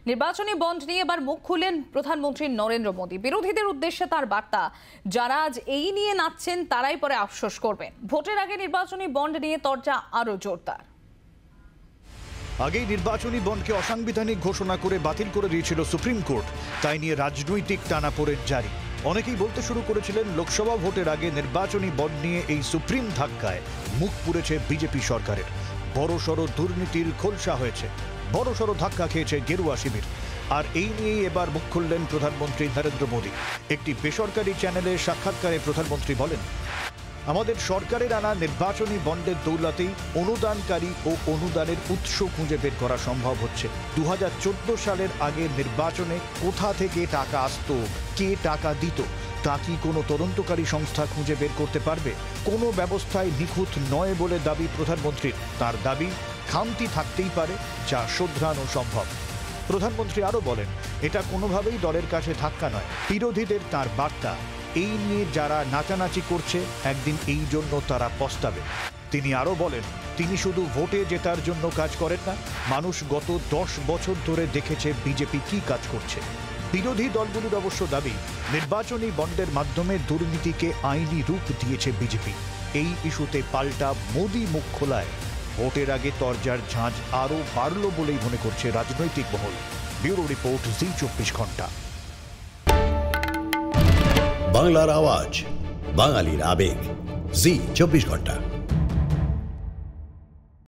নির্বাচনী বন্ড নিয়ে এবার মুখ খুললেন প্রধানমন্ত্রী নরেন্দ্র মোদী। বিরোধীদের উদ্দেশ্যে তার বার্তা, যারা আজ এই নিয়ে নাচছেন তারাই পরে আফসোস করবেন। ভোটের আগে নির্বাচনী বন্ড নিয়ে তরজা আরো জোরদার। আগেই নির্বাচনী বন্ডকে অসাংবিধানিক ঘোষণা করে বাতিল করে দিয়েছিল সুপ্রিম কোর্ট। তাই নিয়ে রাজনৈতিক টানাপোড়েন জারি। অনেকেই বলতে শুরু করেছিলেন লোকসভা ভোটের আগে নির্বাচনী বন্ড নিয়ে এই সুপ্রিম ধাক্কায় মুখ পুড়েছে বিজেপি সরকারের। বড়সড় দুর্নীতির খোলসা হয়েছে, বড়সড় ধাক্কা খেয়েছে গেরুয়া শিবির। আর এই নিয়েই এবার মুখ খুললেন প্রধানমন্ত্রী নরেন্দ্র মোদী। একটি বেসরকারি চ্যানেলে সাক্ষাৎকারে প্রধানমন্ত্রী বলেন, আমাদের সরকারের আনা নির্বাচনী বন্ডের দৌলতেই অনুদানকারী ও অনুদানের উৎস খুঁজে বের করা সম্ভব হচ্ছে। 2014 সালের আগে নির্বাচনে কোথা থেকে টাকা আসতো, কে টাকা দিত, তা কি কোনো তদন্তকারী সংস্থা খুঁজে বের করতে পারবে? কোনো ব্যবস্থায় নিখুঁত নয় বলে দাবি প্রধানমন্ত্রীর। তার দাবি, খামতি থাকতেই পারে, যা শোধরানো সম্ভব। প্রধানমন্ত্রী আরও বলেন, এটা কোনোভাবেই দলের কাছে ধাক্কা নয়। বিরোধীদের তার বার্তা, এই নিয়ে যারা নাচানাচি করছে একদিন এই জন্য তারা পস্তাবে। তিনি আরও বলেন, তিনি শুধু ভোটে জেতার জন্য কাজ করেন না, মানুষ গত 10 বছর ধরে দেখেছে বিজেপি কি কাজ করছে। বিরোধী দলগুলির অবশ্য দাবি, নির্বাচনী বন্ডের মাধ্যমে দুর্নীতিকে আইনি রূপ দিয়েছে বিজেপি। এই ইস্যুতে পাল্টা মোদী মুখ খোলায় ভোটের আগে তরজার ঝাঁঝ আরও বাড়ল বলেই মনে করছে রাজনৈতিক মহল। ব্যুরো রিপোর্ট, জি 24 ঘন্টা। বাংলার আওয়াজ, বাঙালির আবেগ, জি 24 ঘন্টা।